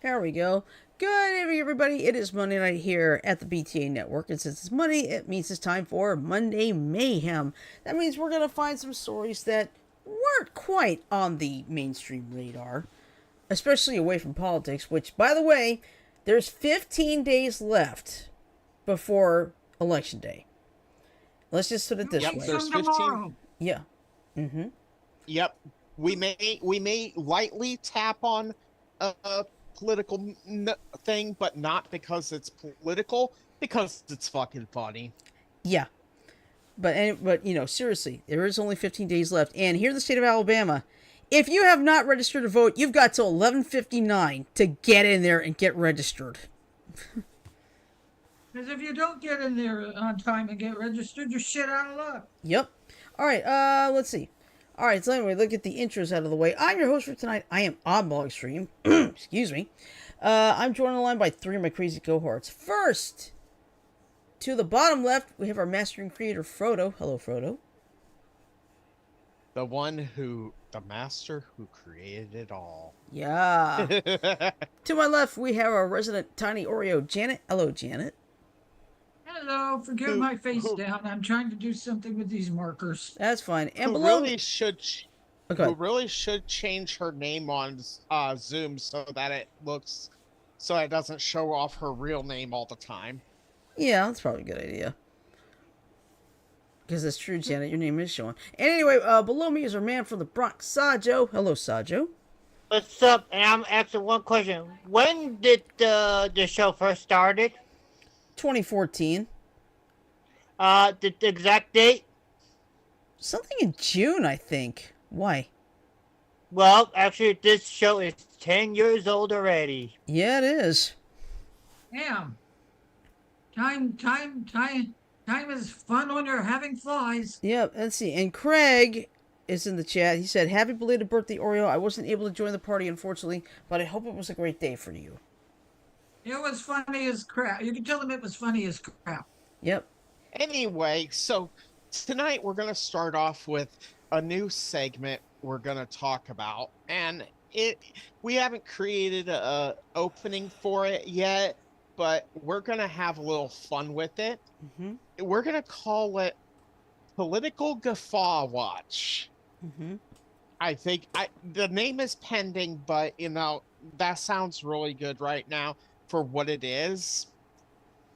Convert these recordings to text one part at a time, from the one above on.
There we go. Good evening, everybody. It is Monday night here at the BTA Network. And since it's Monday, it means it's time for Monday Mayhem. That means we're going to find some stories that weren't quite on the mainstream radar, especially away from politics, which, by the way, there's 15 days left before Election Day. Let's just put it this way. There's 15. Yeah. Mm-hmm. Yep. We may lightly tap on a political thing, but not because it's political, because it's fucking funny. Yeah. But you know, seriously, there is only 15 days left. And here in the state of Alabama, if you have not registered to vote, you've got till 11:59 to get in there and get registered. Because if you don't get in there on time and get registered, you're shit out of luck. Yep. All right, let's see. All right, so anyway, let's get the intros out of the way. I'm your host for tonight. I am Oddball Extreme. Excuse me. I'm joined on the line by three of my crazy cohorts. First, to the bottom left, we have our master and creator, Frodo. Hello, Frodo. The master who created it all. Yeah. To my left, we have our resident tiny Oreo, Janet. Hello, Janet. Hello, forget who my face who down. I'm trying to do something with these markers. That's fine. And who below really me, should okay. change her name on Zoom so that it doesn't show off her real name all the time. Yeah, that's probably a good idea. Because it's true, Janet. Your name is showing. And anyway, below me is our man from the Bronx, Sajo. Hello, Sajo. What's up? And I'm asking one question. When did the show first started? 2014. The exact date? Something in June, I think. Why? Well, actually, this show is 10 years old already. Yeah, it is. Damn. Time is fun when you're having flies. Yep, let's see. And Craig is in the chat. He said, happy belated birthday, Oreo. I wasn't able to join the party, unfortunately, but I hope it was a great day for you. It was funny as crap. You can tell them it was funny as crap. Yep. Anyway, so tonight we're going to start off with a new segment we're going to talk about, and we haven't created a opening for it yet, but we're going to have a little fun with it. Mm-hmm. We're going to call it Political Guffaw Watch. Mm-hmm. I think the name is pending, but that sounds really good right now for what it is.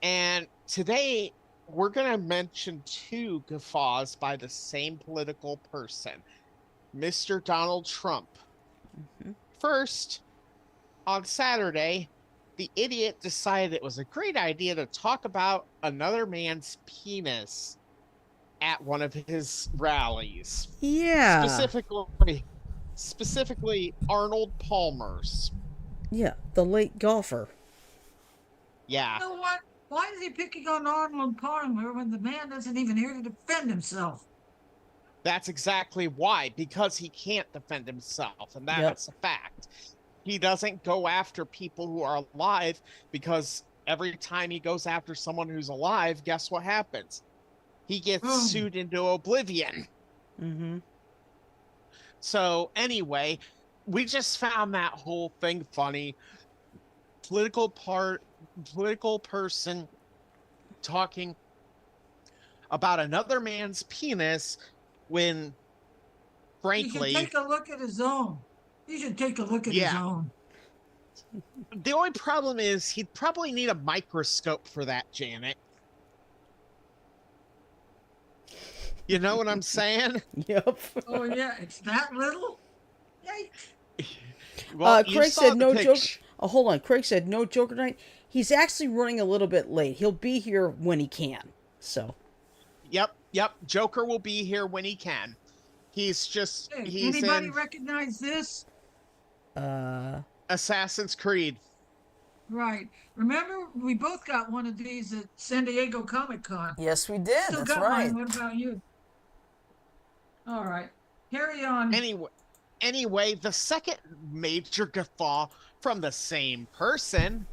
And today we're going to mention two guffaws by the same political person, Mr. Donald Trump. Mm-hmm. First, on Saturday, the idiot decided it was a great idea to talk about another man's penis at one of his rallies. Yeah. Specifically Arnold Palmer's. Yeah, the late golfer. Yeah. You know what? Why is he picking on Arnold Palmer when the man isn't even here to defend himself? That's exactly why, because he can't defend himself, and that's a fact. He doesn't go after people who are alive, because every time he goes after someone who's alive, guess what happens? He gets sued into oblivion. Mm-hmm. So anyway, we just found that whole thing funny. Political person talking about another man's penis when, frankly, he should take a look at his own. He should take a look at his own. The only problem is he'd probably need a microscope for that, Janet. You know what I'm saying? Yep. Oh yeah, it's that little? Yikes. Well, Craig said no joke. Oh, hold on. Craig said no joker night. He's actually running a little bit late. He'll be here when he can. So. Yep. Joker will be here when he can. He's just. Hey, he's anybody in recognize this? Assassin's Creed. Right. Remember, we both got one of these at San Diego Comic-Con. Yes, we did. Still That's got right. mine. What about you? All right. Carry on. Anyway, the second major guffaw from the same person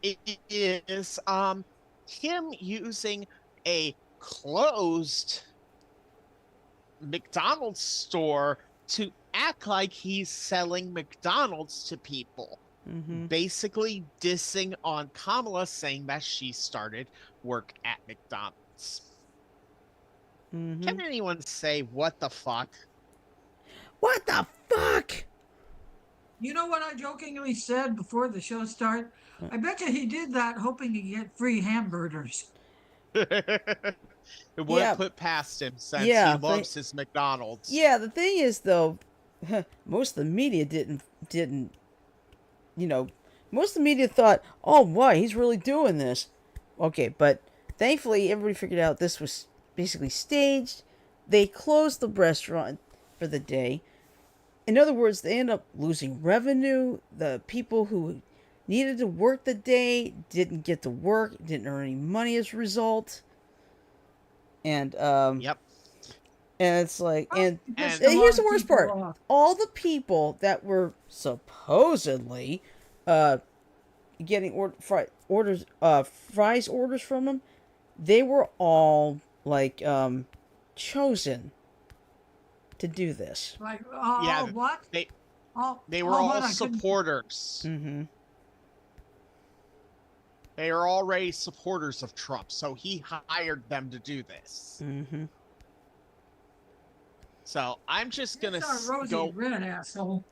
is him using a closed McDonald's store to act like he's selling McDonald's to people. Mm-hmm. Basically dissing on Kamala, saying that she started work at McDonald's. Mm-hmm. Can anyone say what the fuck? What the fuck? You know what I jokingly said before the show started? I bet you he did that hoping to get free hamburgers. It wouldn't put past him since he loves his McDonald's. Yeah, the thing is, though, most of the media didn't, most of the media thought, oh, why, he's really doing this. Okay, but thankfully everybody figured out this was basically staged. They closed the restaurant for the day. In other words, they end up losing revenue. The people who needed to work the day didn't get to work, didn't earn any money as a result. And and it's like, and here's the worst part: all the people that were supposedly getting fries orders from them, they were all like chosen to do this. Like, Yeah, what? they were all what? I couldn't- supporters. Mm-hmm. They are already supporters of Trump, so he hired them to do this. Mm-hmm. So I'm just gonna That's our Rosie go. Red asshole.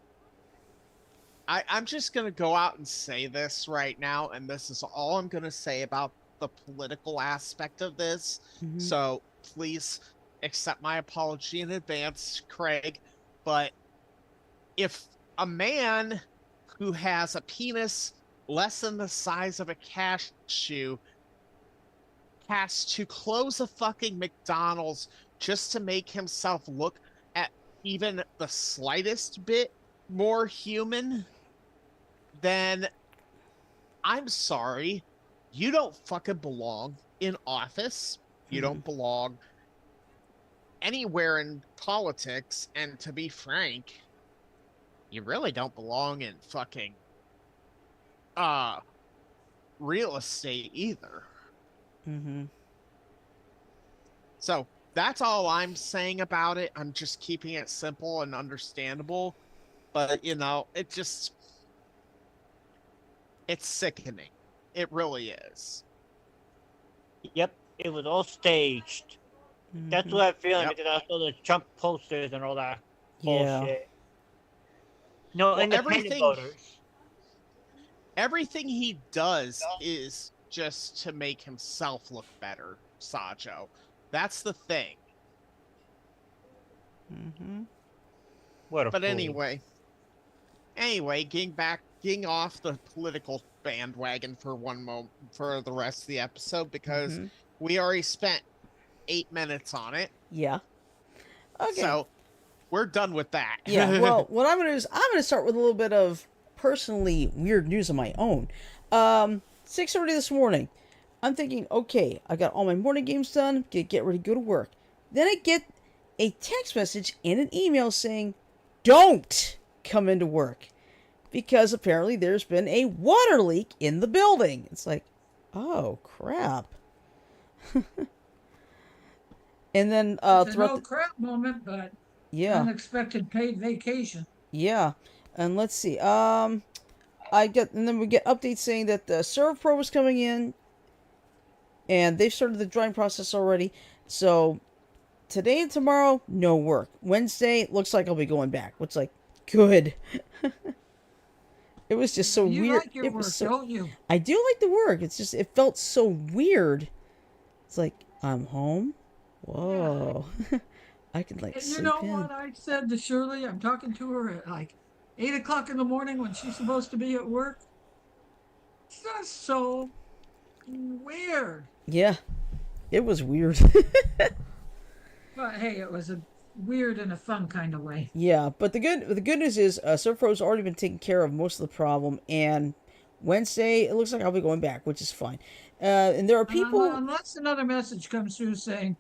I'm just gonna go out and say this right now, and this is all I'm gonna say about the political aspect of this. Mm-hmm. So please accept my apology in advance, Craig. But if a man who has a penis less than the size of a cashew has to close a fucking McDonald's just to make himself look at even the slightest bit more human, then I'm sorry, you don't fucking belong in office. You don't belong anywhere in politics, and to be frank, you really don't belong in fucking real estate either. Mm-hmm. So that's all I'm saying about it. I'm just keeping it simple and understandable. But, you know, it's sickening. It really is. Yep, it was all staged. That's Mm-hmm. what I'm feeling Yep. because I saw the Trump posters and all that Yeah. bullshit. No Well, independent voters. Everything he does is just to make himself look better, Sajo. That's the thing. Mm-hmm. What a But fool. anyway, getting off the political bandwagon for one moment for the rest of the episode, because Mm-hmm. we already spent 8 minutes on it. Yeah. Okay. So we're done with that. Yeah, well, what I'm gonna do is I'm gonna start with a little bit of personally weird news of my own. 6:30 this morning, I'm thinking, okay, I got all my morning games done, get ready to go to work. Then I get a text message and an email saying, don't come into work, because apparently there's been a water leak in the building. It's like, oh crap. And then It's a throughout no the, crap moment, but yeah. unexpected paid vacation. Yeah, and let's see. And then we get updates saying that the Serve Pro is coming in, and they've started the drying process already. So today and tomorrow, no work. Wednesday, looks like I'll be going back. Which, like, good. It was just so You weird. like your It work, was so. don't you? I do like the work. It's just it felt so weird. It's like I'm home. Whoa. I could like And you sleep know in. what I said to Shirley? I'm talking to her at like 8 o'clock in the morning when she's supposed to be at work. It's just so weird. Yeah, it was weird. But hey, it was a weird in a fun kind of way. Yeah, but the good news is Surfro's already been taking care of most of the problem, and Wednesday it looks like I'll be going back, which is fine. And there are people. Unless another message comes through saying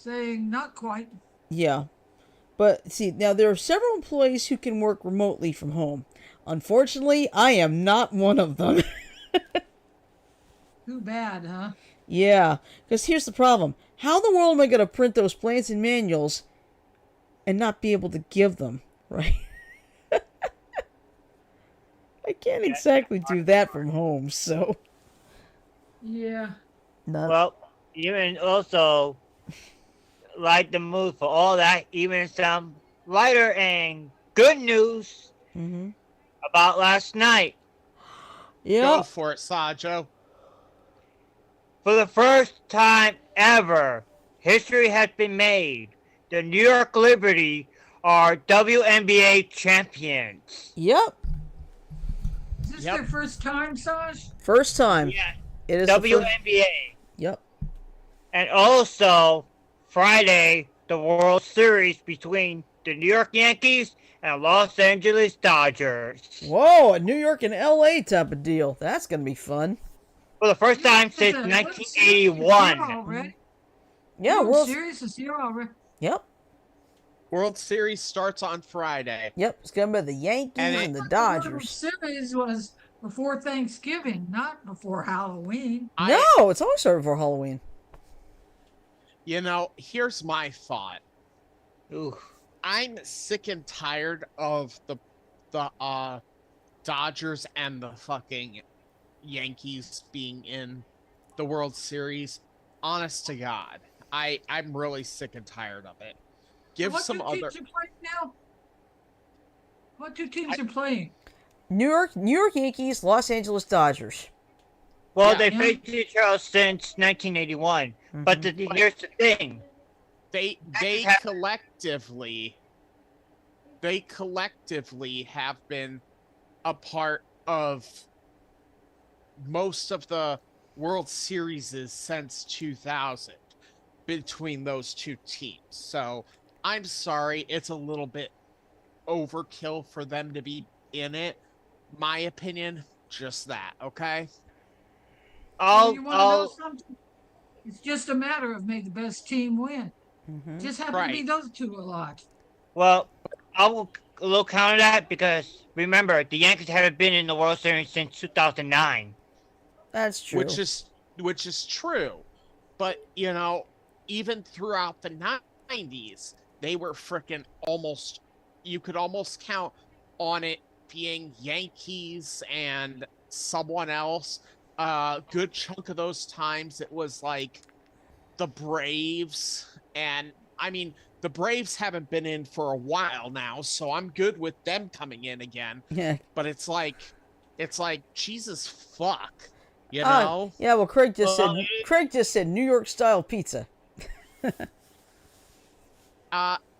not quite. Yeah, but see now there are several employees who can work remotely from home. Unfortunately, I am not one of them. Too bad, huh? Yeah, because here's the problem: how in the world am I going to print those plans and manuals and not be able to give them, right? I can't exactly do that from home, so. Yeah. Not. Well, even also, like the move for all that, even some lighter and good news Mm-hmm. about last night. Yeah. Go for it, Sajo. For the first time ever, history has been made. The New York Liberty are WNBA champions. Yep. Is this Yep. their first time, Saj? First time. Yeah, It is the first. WNBA. Yep. And also, Friday, the World Series between the New York Yankees and Los Angeles Dodgers. Whoa, a New York and LA type of deal. That's gonna be fun. For the first time since Listen, World Series is here 1981. already. Yeah, World World. Series is here already. Yep. World Series starts on Friday. Yep. It's gonna be the Yankees And and, it- the World Dodgers. Series was before Thanksgiving, not before Halloween. No, it's always started before Halloween. You know, here's my thought. Ooh. I'm sick and tired of the Dodgers and the fucking Yankees being in the World Series. Honest to God, I'm really sick and tired of it. Give What two some other. teams are playing now? What two I, teams are playing? New York Yankees, Los Angeles Dodgers. Well, yeah, they Yeah. faced each other since 1981. But Mm-hmm. here's the thing. they Yankees they have- collectively they collectively have been a part of most of the World Series since 2000 between those two teams. So I'm sorry, it's a little bit overkill for them to be in it. My opinion, just that, okay? Well, you want to know I'll something? It's just a matter of may the best team win. Mm-hmm. Just happen to be Right. those two a lot. well, I will a little counter that because remember the Yankees haven't been in the World Series since 2009. That's true. Which is true. But, even throughout the 90s, they were freaking almost you could almost count on it being Yankees and someone else. A good chunk of those times it was like the Braves, and I mean the Braves haven't been in for a while now, so I'm good with them coming in again. Yeah. But it's like Jesus fuck, you know? Yeah. Well, Well, Craig just said New York style pizza.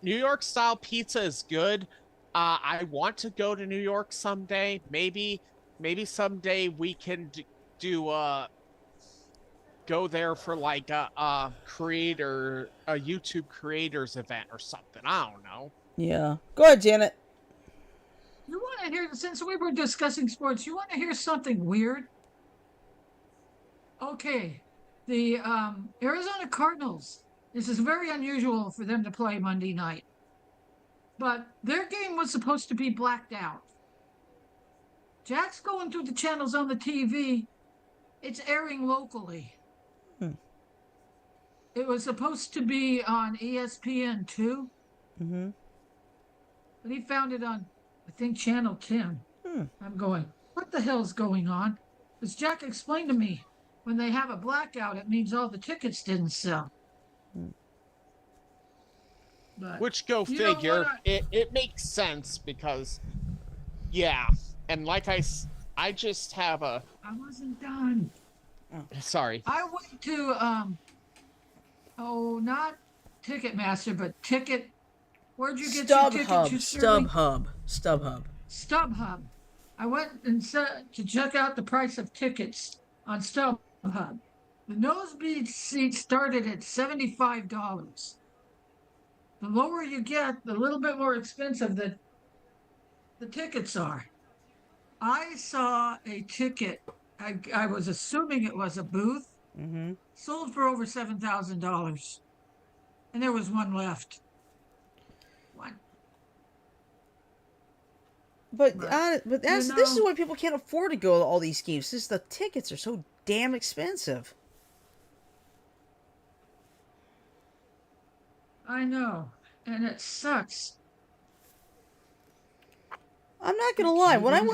New York style pizza is good. I want to go to New York someday. Maybe someday we can do go there for like a YouTube creators event or something. I don't know. Yeah. Go ahead, Janet. You want to hear, since we were discussing sports, you want to hear something weird? Okay. The Arizona Cardinals, this is very unusual for them to play Monday night, but their game was supposed to be blacked out. Jack's going through the channels on the TV. It's airing locally. Hmm. It was supposed to be on ESPN2, Mm-hmm. but he found it on, I think, Channel 10. Hmm. I'm going, what the hell's going on? Because Jack explained to me, when they have a blackout, it means all the tickets didn't sell. Hmm. But Which go you know figure. what? It makes sense because yeah, and like I just have a I wasn't done. sorry. I went to not Ticketmaster, but Where'd you get your tickets? You Shirley? StubHub. StubHub. I went and said to check out the price of tickets on StubHub. The nosebleed seat started at $75. The lower you get, the little bit more expensive the tickets are. I saw a ticket. I was assuming it was a booth. Mm-hmm. Sold for over $7,000, and there was one left. One. But you this is know- why people can't afford to go to all these games. Just the tickets are so damn expensive. I know, and it sucks. I'm not gonna lie. When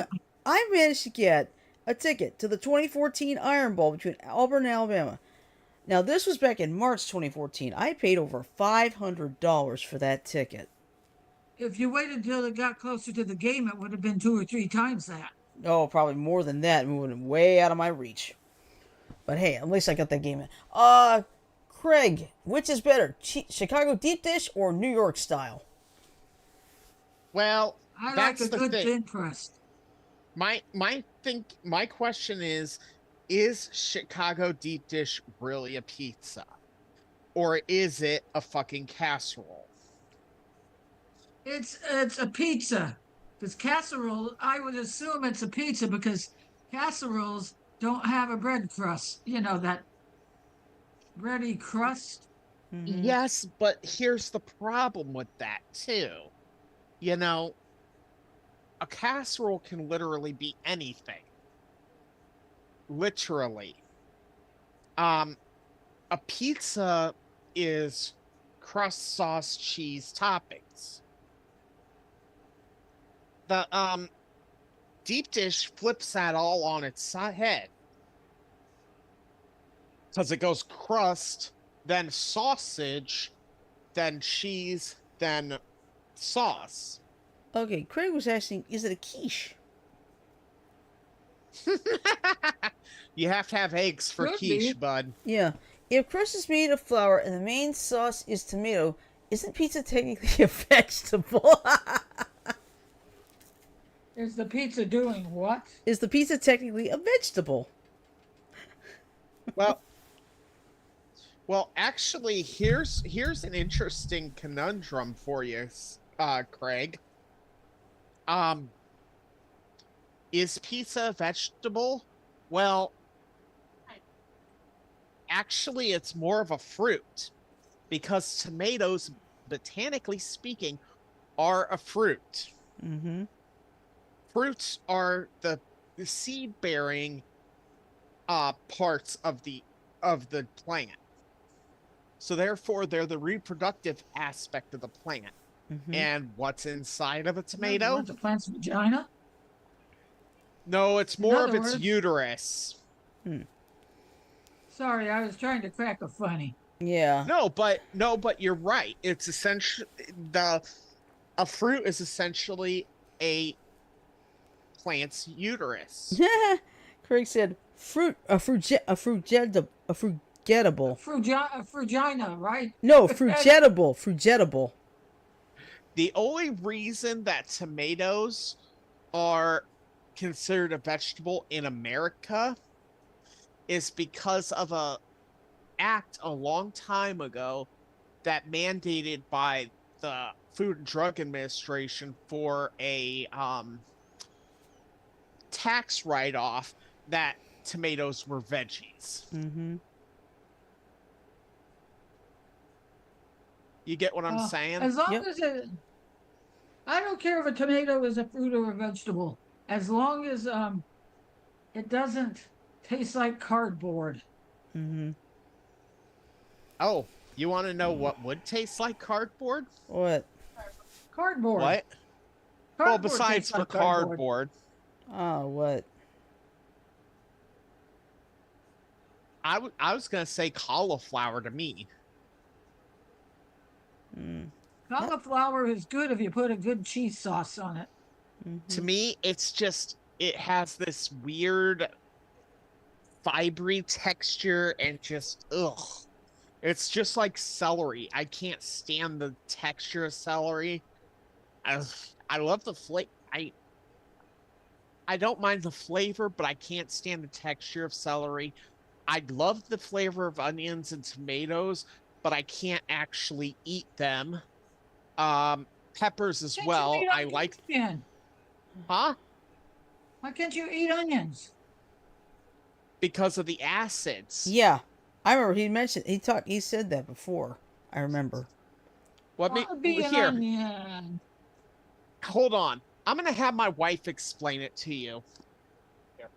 I managed to get a ticket to the 2014 Iron Bowl between Auburn and Alabama. Now this was back in March 2014. I paid over $500 for that ticket. If you waited until it got closer to the game, it would have been 2 or 3 times that. Oh, probably more than that. It would have been way out of my reach. But hey, at least I got that game in. Craig, which is better, Chicago deep dish or New York style? Well, I that's like a the good thing. thin crust. My question is Chicago deep dish really a pizza? Or is it a fucking casserole? It's a pizza. Because casserole, I would assume it's a pizza because casseroles don't have a bread crust. You know, that bready crust. Mm-hmm. Yes, but here's the problem with that too. You know, a casserole can literally be anything. Literally. A pizza is crust, sauce, cheese toppings. The deep dish flips that all on its head. Because it goes crust, then sausage, then cheese, then sauce. Okay, Craig was asking, is it a quiche? You have to have eggs for Could quiche, be. bud. Yeah. If crust is made of flour and the main sauce is tomato, isn't pizza technically a vegetable? Is the pizza doing what? Is the pizza technically a vegetable? Well, actually, here's an interesting conundrum for you, Craig. Is pizza a vegetable? Well, actually, it's more of a fruit because tomatoes, botanically speaking, are a fruit. Mm-hmm. Fruits are the seed-bearing parts of the plant. So therefore, they're the reproductive aspect of the plant. Mm-hmm. And what's inside of a You tomato? want the plant's vagina? No, it's In more of other its words- uterus. Sorry, I was trying to crack a funny. Yeah. No, but you're right. It's essentially a fruit is essentially a plant's uterus. Craig said, frugetable. Frugina, right? No, frugetable. The only reason that tomatoes are considered a vegetable in America is because of a act a long time ago that mandated by the Food and Drug Administration for a tax write-off that tomatoes were veggies. Mm-hmm. You get what I'm saying? As long Yep. as I don't care if a tomato is a fruit or a vegetable, as long as it doesn't taste like cardboard. Mm-hmm. Oh, you want to know what would taste like cardboard? What? Cardboard. What? Well, Cardboard besides tastes for like cardboard. cardboard, Oh, what? I was gonna say cauliflower to me. Mm. Cauliflower is good if you put a good cheese sauce on it. Mm-hmm. To me, it's just it has this weird fibery texture and just ugh. It's just like celery. I can't stand the texture of celery. I love the flavor. I don't mind the flavor, but I can't stand the texture of celery. I love the flavor of onions and tomatoes, but I can't actually eat them. Peppers as Can't you well. eat I onions, like, Ben? huh? Why can't you eat onions? Because of the acids. Yeah. I remember he said that before. I remember. What I'll be an here? onion. Hold on. I'm gonna have my wife explain it to you. Here.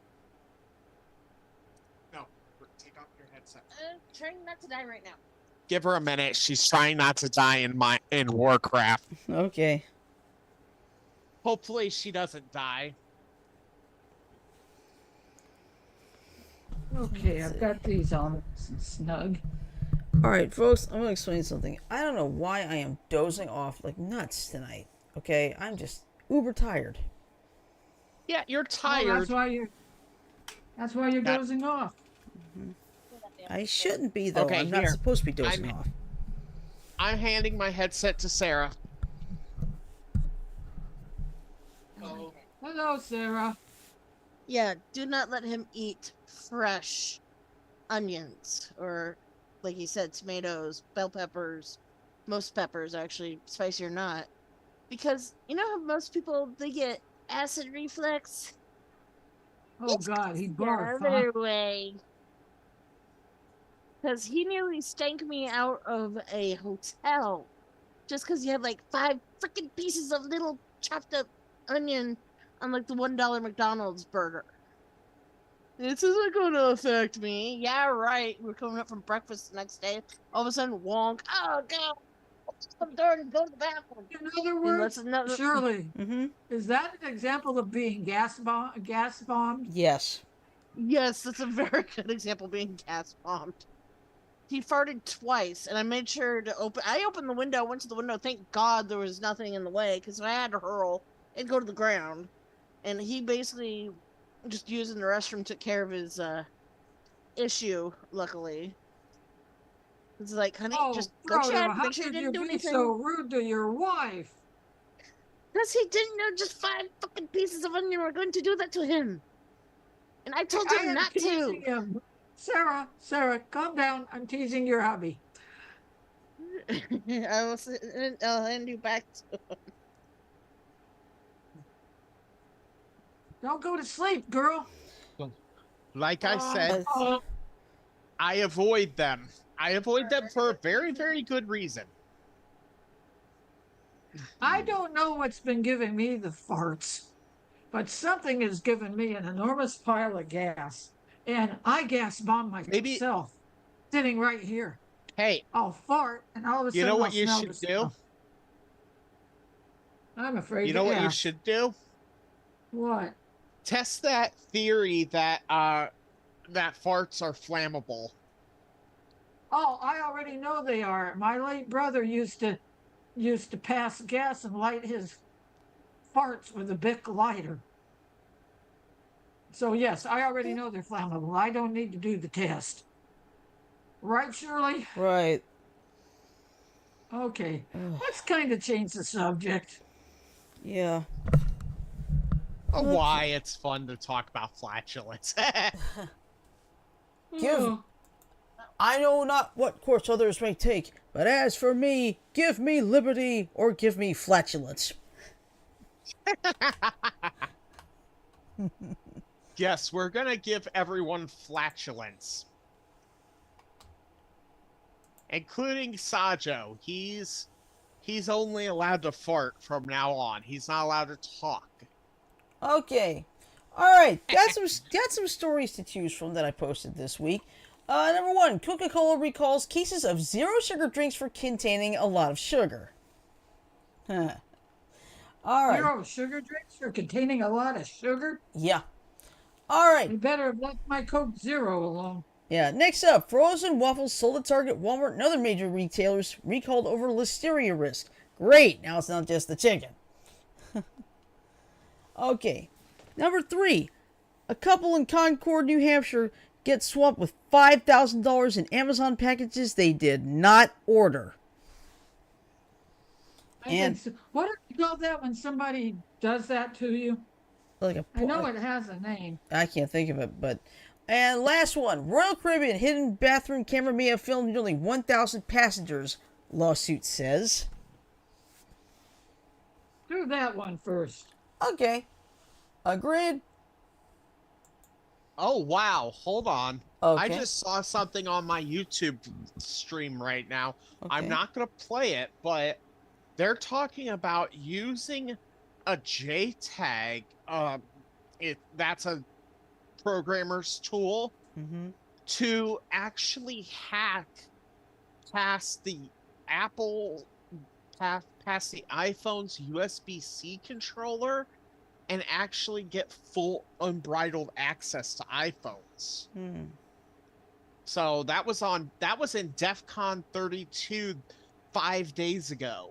No, take off your headset. Trying not to die right now. Give her a minute. She's trying not to die in Warcraft. Okay. Hopefully she doesn't die. Okay, I've got these on nice and snug. Alright, folks, I'm going to explain something. I don't know why I am dozing off like nuts tonight. Okay? I'm just uber tired. Yeah, you're Oh, tired. that's why you're That- dozing off. I shouldn't be, though. Okay, I'm not here. supposed to be dozing I'm- off. I'm handing my headset to Sarah. Oh. Hello, Sarah. Yeah, do not let him eat fresh onions or, like he said, tomatoes, bell peppers, most peppers actually, spicy or not, because you know how most people they get acid reflux. Oh It's God, he the barfed, huh? other way. Because he nearly stank me out of a hotel just because he had like 5 freaking pieces of little chopped up onion on like the $1 McDonald's burger. This isn't going to affect me. Yeah, right. We're coming up from breakfast the next day. All of a sudden, wonk. Oh, God. the door and go to the bathroom. In other Unless words, another- Shirley, Mm-hmm. is that an example of being gas bombed? Yes. Yes, that's a very good example of being gas bombed. He farted twice, and I made sure to open. I opened the window, went to the window. Thank God there was nothing in the way, because I had to hurl and go to the ground. And he basically just using the restroom took care of his issue. Luckily, it's like, honey, Oh, just go Frodo, check, how make sure you could you didn't do be anything. so rude to your wife? Because he didn't know just 5 fucking pieces of onion were going to do that to him. And I told I him am not to. teasing him. Sarah, calm down. I'm teasing your hubby. I'll hand you back to him. Don't go to sleep, girl. Like I said, I avoid them. I avoid them for a very, very good reason. I don't know what's been giving me the farts, but something has given me an enormous pile of gas. And I gas bomb Maybe- myself, sitting right here. Hey, I'll fart, and all of a sudden you know what I'll you smell should the do? smell. I'm afraid You to know what you ask. should do? What? Test that theory that that farts are flammable. Oh, I already know they are. My late brother used to pass gas and light his farts with a Bic lighter. So yes, I already know they're flammable. I don't need to do the test. Right, Shirley? Right. Okay. Let's kind of change the subject. Yeah. Oh, why it's fun to talk about flatulence. Give- Oh, I know not what course others may take, but as for me, give me liberty or give me flatulence. Yes, we're gonna give everyone flatulence. Including Sajo. He's only allowed to fart from now on. He's not allowed to talk. Okay. Alright, got some stories to choose from that I posted this week. Number 1, Coca-Cola recalls cases of zero sugar drinks for containing a lot of sugar. Huh. Alright. zero sugar drinks are containing a lot of sugar. Yeah. Alright. You better have left my Coke Zero alone. Yeah, next up, frozen waffles sold at Target, Walmart, and other major retailers recalled over listeria risk. Great, now it's not just the chicken. Okay, number 3, a couple in Concord, New Hampshire gets swamped with $5,000 in Amazon packages they did not order. And- What do you call that when somebody does that to you? Like a, I know it has a name. I can't think of it, but... And last one, Royal Caribbean hidden bathroom camera may have filmed nearly 1,000 passengers, lawsuit says. Do that one first. Okay. Agreed. Oh, wow. Hold on. Okay. I just saw something on my YouTube stream right now. I'm Okay. not going to play it, but they're talking about using a JTAG. That's a programmer's tool Mm-hmm. to actually hack past the Apple, past the iPhone's USB-C controller and actually get full unbridled access to iPhones. Hmm. So that was in DEF CON 32 5 days ago.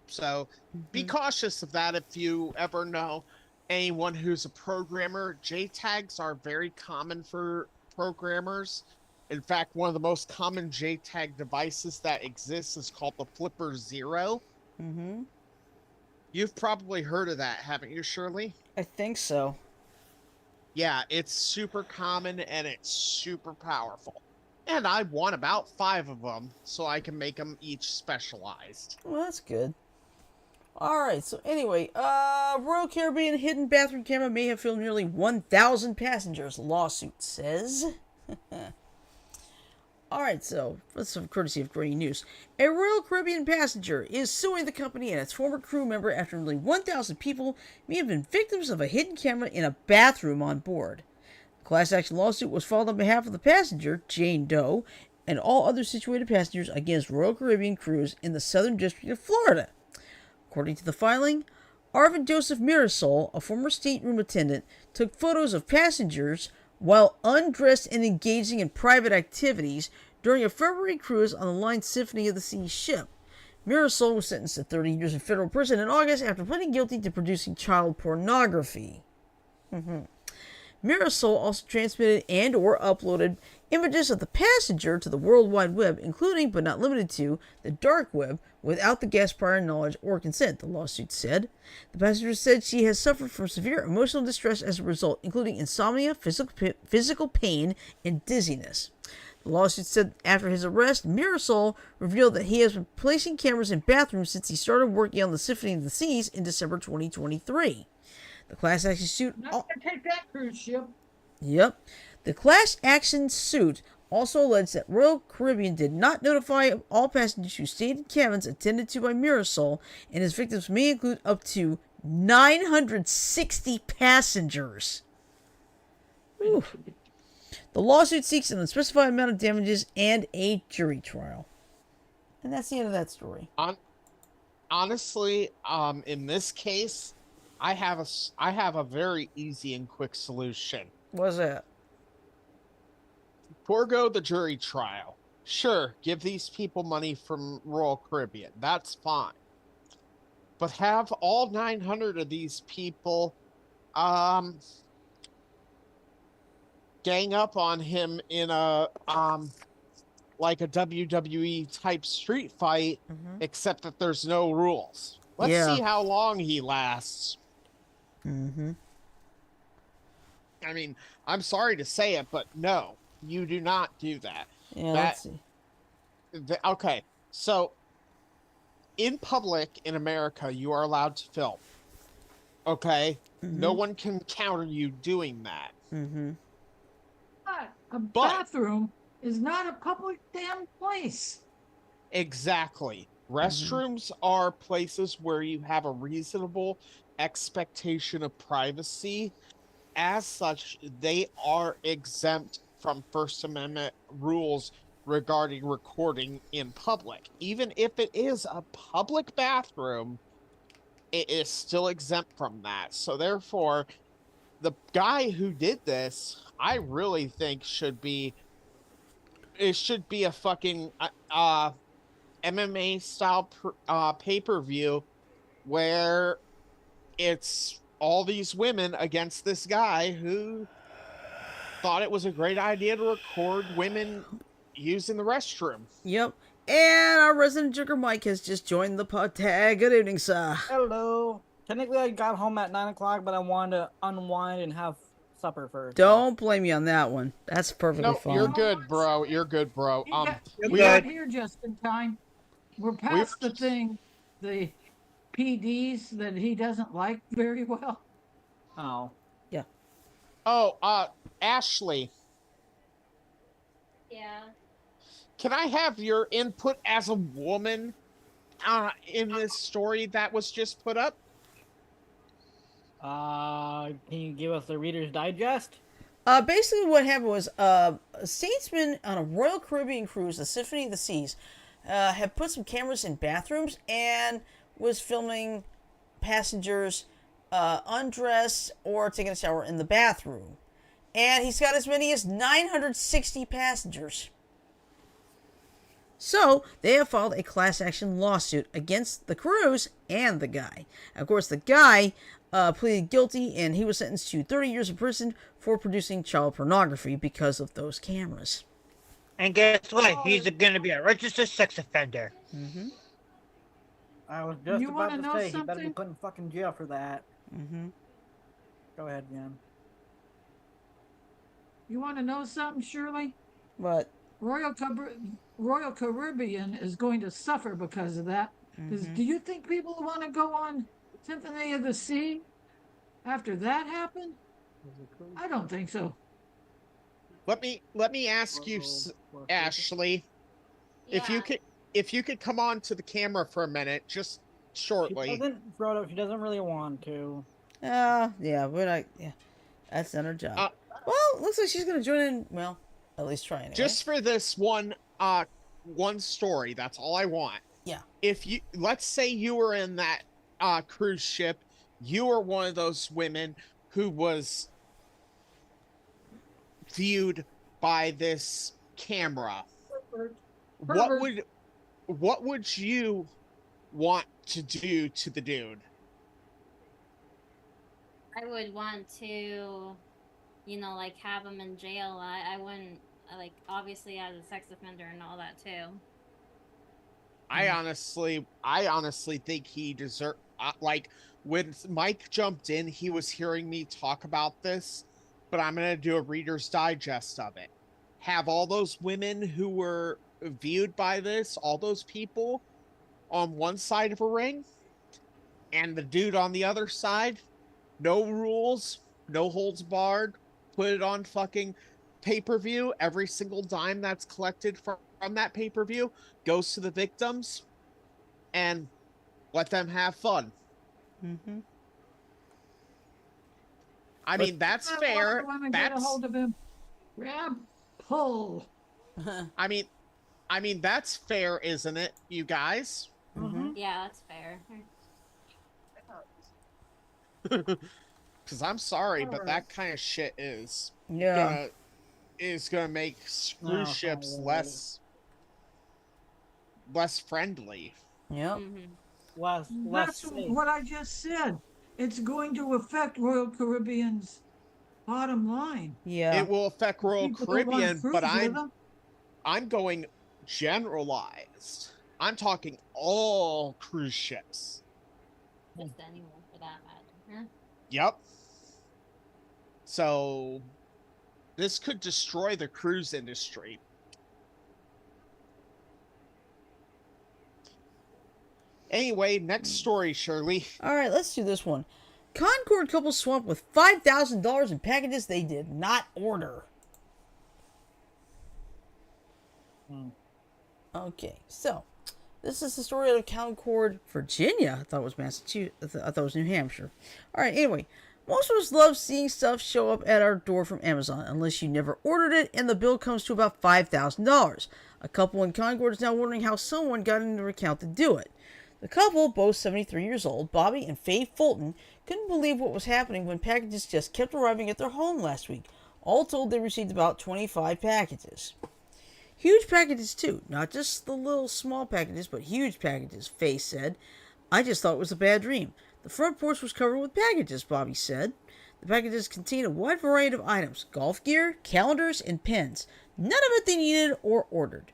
So be cautious of that if you ever know anyone who's a programmer. JTAGs are very common for programmers. In fact, one of the most common JTAG devices that exists is called the Flipper Zero. Mm-hmm. You've probably heard of that, haven't you, Shirley? I think so. Yeah, it's super common and it's super powerful. And I want about 5 of them so I can make them each specialized. Well, that's good. Alright, so anyway, Royal Caribbean hidden bathroom camera may have filmed nearly 1,000 passengers, lawsuit says. Alright, so, that's some courtesy of Green News. A Royal Caribbean passenger is suing the company and its former crew member after nearly 1,000 people may have been victims of a hidden camera in a bathroom on board. The class action lawsuit was filed on behalf of the passenger, Jane Doe, and all other situated passengers against Royal Caribbean crews in the Southern District of Florida. According to the filing, Arvin Joseph Mirasol, a former stateroom attendant, took photos of passengers while undressed and engaging in private activities during a February cruise on the line Symphony of the Seas ship. Mirasol was sentenced to 30 years in federal prison in August after pleading guilty to producing child pornography. Mirasol also transmitted and or uploaded images of the passenger to the World Wide Web, including but not limited to the dark web, without the guest's prior knowledge or consent, the lawsuit said. The passenger said she has suffered from severe emotional distress as a result, including insomnia, physical pain, and dizziness. The lawsuit said after his arrest, Mirasol revealed that he has been placing cameras in bathrooms since he started working on the Symphony of the Seas in December 2023. The class action suit... Not gonna take that cruise ship. Yep. The class action suit also alleged that Royal Caribbean did not notify all passengers who stayed in cabins attended to by Mirasol, and his victims may include up to 960 passengers. Whew. The lawsuit seeks an unspecified amount of damages and a jury trial. And that's the end of that story. Honestly, in this case, I have a very easy and quick solution. What's that? Forgo the jury trial. Sure, give these people money from Royal Caribbean. That's fine. But have all 900 of these people gang up on him in a like a WWE type street fight, except that there's no rules. Let's see how long he lasts. I mean, I'm sorry to say it, but no, you do not do that. Yeah, let's see. Okay, so in public in America, you are allowed to film. Okay? No one can counter you doing that. But a bathroom is not a public damn place. Exactly. Restrooms are places where you have a reasonable expectation of privacy. As such, they are exempt from First Amendment rules regarding recording in public. Even if it is a public bathroom, it is still exempt from that. So therefore, the guy who did this, I really think should be a fucking MMA style pay-per-view where it's all these women against this guy who thought it was a great idea to record women using the restroom. Yep. And our resident Joker Mike has just joined the pod tag. Good evening, sir. Hello. Technically, I got home at 9 o'clock, but I wanted to unwind and have supper first. Don't blame me on that one. That's perfectly fine. You're good, bro. You're good, bro. We got here just in time. We're past the PDs that he doesn't like very well. Oh. Yeah. Oh, Ashley. Yeah. Can I have your input as a woman in this story that was just put up? Can you give us the Reader's Digest? Basically what happened was, a statesman on a Royal Caribbean cruise, the Symphony of the Seas, had put some cameras in bathrooms and was filming passengers undressed or taking a shower in the bathroom. And he's got as many as 960 passengers. So, they have filed a class action lawsuit against the cruise and the guy. Of course, the guy pleaded guilty, and he was sentenced to 30 years in prison for producing child pornography because of those cameras. And guess what? He's going to be a registered sex offender. I was just about to say, he better be something? put in fucking jail for that. Go ahead, Jan. You want to know something, Shirley? But Royal Caribbean is going to suffer because of that. Because do you think people want to go on Symphony of the Sea after that happened? I don't think so. Let me ask you, Ashley, if you could come on to the camera for a minute, just shortly. She doesn't, Frodo, she doesn't really want to. yeah, we're not. Yeah, that's not her job. Well, looks like she's gonna join in. Well, at least try anyway. Just for this one one story. That's all I want. Yeah. If you, let's say you were in that cruise ship, you were one of those women who was viewed by this camera. Pervert. What would you want to do to the dude? I would want to, like have him in jail. I wouldn't, like, obviously as a sex offender and all that too. I honestly think he deserved. Like when Mike jumped in, he was hearing me talk about this, but I'm gonna do a Reader's Digest of it. Have all those women who were viewed by this, all those people, on one side of a ring, and the dude on the other side. No rules, no holds barred. Put it on fucking pay-per-view. Every single dime that's collected from that pay-per-view goes to the victims, and let them have fun. Mm-hmm. I mean, that's fair. Get a That's hold of him. Grab, pull. I mean that's fair, isn't it, you guys? Mm-hmm. Yeah, that's fair. Because I'm sorry, but that kind of shit Yeah. gonna make cruise ships less friendly. Yep. Less That's safe. what I just said. It's going to affect Royal Caribbean's bottom line. Yeah. It will affect Royal People don't want to Caribbean, cruise but with them. I'm going generalized. I'm talking all cruise ships. Just anyone for that matter. Yep. So this could destroy the cruise industry. Anyway, next story, Shirley. All right, let's do this one. Concord couple swamped with $5,000 in packages they did not order. Okay, so this is the story out of Concord, Virginia. I thought it was Massachusetts. I thought it was New Hampshire. All right, anyway, most of us love seeing stuff show up at our door from Amazon, unless you never ordered it, and the bill comes to about $5,000. A couple in Concord is now wondering how someone got into their account to do it. The couple, both 73 years old, Bobby and Faye Fulton, couldn't believe what was happening when packages just kept arriving at their home last week. All told, they received about 25 packages. Huge packages too, not just the little small packages, but huge packages, Faye said. I just thought it was a bad dream. The front porch was covered with packages, Bobby said. The packages contained a wide variety of items, golf gear, calendars, and pens. None of it they needed or ordered.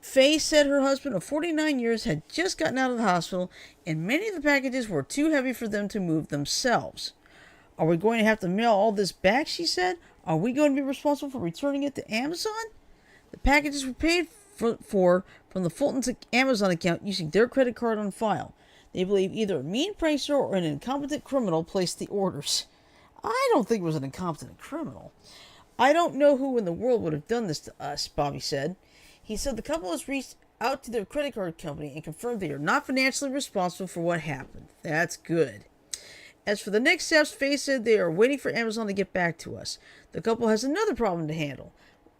Faye said her husband of 49 years had just gotten out of the hospital, and many of the packages were too heavy for them to move themselves. Are we going to have to mail all this back, she said? Are we going to be responsible for returning it to Amazon? The packages were paid for from the Fulton's Amazon account using their credit card on file. They believe either a mean pricer or an incompetent criminal placed the orders. I don't think it was an incompetent criminal. I don't know who in the world would have done this to us, Bobby said. He said the couple has reached out to their credit card company and confirmed they are not financially responsible for what happened. That's good. As for the next steps, Faye said they are waiting for Amazon to get back to us. The couple has another problem to handle.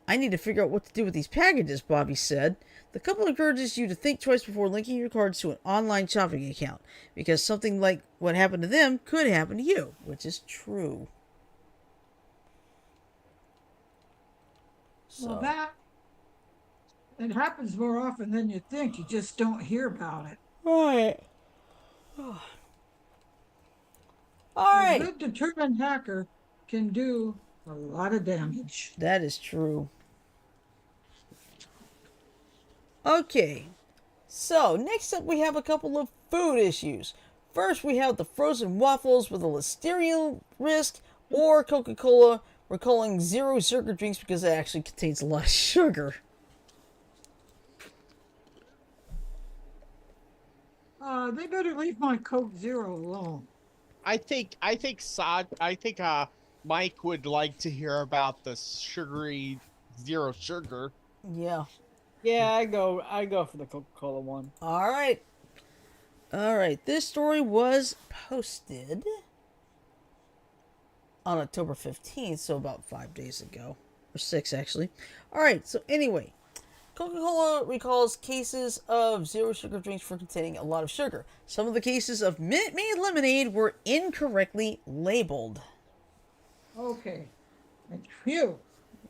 I need to figure out what to do with these packages, Bobby said. The couple encourages you to think twice before linking your cards to an online shopping account, because something like what happened to them could happen to you, which is true. Well, it happens more often than you think. You just don't hear about it. Right. All right. A good determined hacker can do a lot of damage. That is true. Okay. So, next up we have a couple of food issues. First, we have the frozen waffles with a listeria risk, or Coca-Cola. We're calling zero sugar drinks because it actually contains a lot of sugar. They better leave my Coke Zero alone. I think Mike would like to hear about the sugary zero sugar. Yeah. Yeah, I go for the Coca-Cola one. All right. This story was posted on October 15th, so about 5 days ago. Or 6, actually. All right, so anyway. Coca-Cola recalls cases of zero sugar drinks for containing a lot of sugar. Some of the cases of Minute Maid lemonade were incorrectly labeled. Okay. Phew.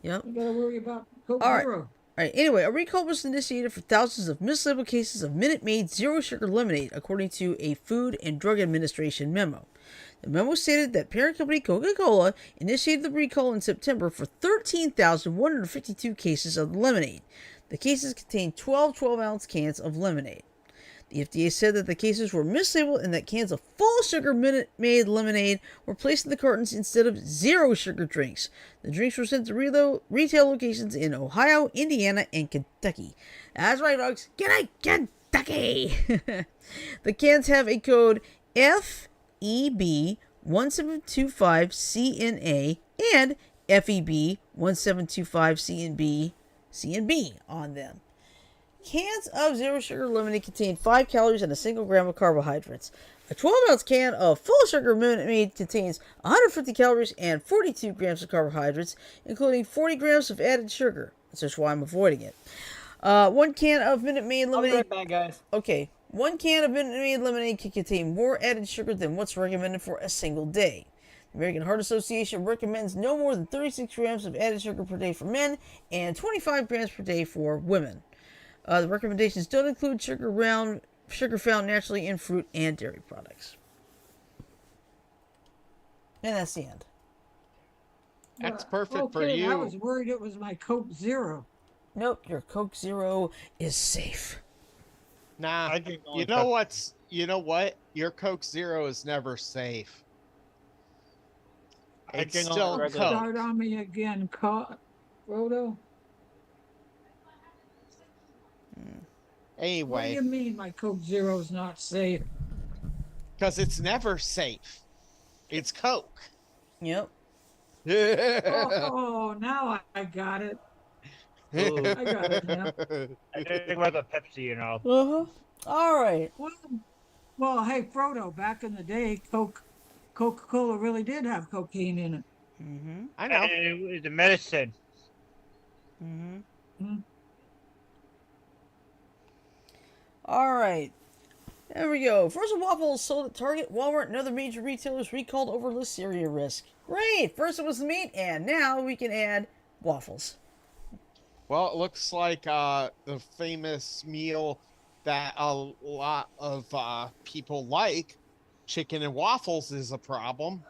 Yep. You gotta worry about Coke All right. Zero. Alright, anyway, a recall was initiated for thousands of mislabeled cases of Minute Maid Zero Sugar Lemonade, according to a Food and Drug Administration memo. The memo stated that parent company Coca-Cola initiated the recall in September for 13,152 cases of lemonade. The cases contained 12 12-ounce cans of lemonade. The FDA said that the cases were mislabeled and that cans of full sugar Minute Maid lemonade were placed in the cartons instead of zero sugar drinks. The drinks were sent to retail locations in Ohio, Indiana, and Kentucky. That's right, folks. Get Kentucky! The cans have a code FEB1725CNA and FEB1725CNB on them. Cans of zero sugar lemonade contain 5 calories and a single gram of carbohydrates. A 12-ounce can of full sugar Minute Maid contains 150 calories and 42 grams of carbohydrates, including 40 grams of added sugar. That's just why I'm avoiding it. 1 can of Minute Maid I'll be lemonade. right back, guys. Okay, 1 can of Minute Maid lemonade can contain more added sugar than what's recommended for a single day. The American Heart Association recommends no more than 36 grams of added sugar per day for men and 25 grams per day for women. The recommendations don't include sugar found naturally in fruit and dairy products. And that's the end. That's perfect for I you. was worried it was my Coke Zero. Nope, your Coke Zero is safe. Nah, I can only you know put- what's? You know what? Your Coke Zero is never safe. I It's can only still regular- Coke. Start on me again, Frodo. What do Anyway, you mean my Coke Zero is not safe? because it's never safe. It's Coke. Yep. Oh, now I got it. Ooh. I got it now. I think about the Pepsi, you know. Uh-huh. All right. Well, hey, Frodo, back in the day, Coca-Cola really did have cocaine in it. Mm-hmm. I know. And it was the medicine. Mm-hmm. Mm. All right. There we go. Frozen waffles sold at Target, Walmart, and other major retailers recalled over listeria risk. Great! First it was the meat, and now we can add waffles. Well, it looks like the famous meal that a lot of people like, chicken and waffles, is a problem.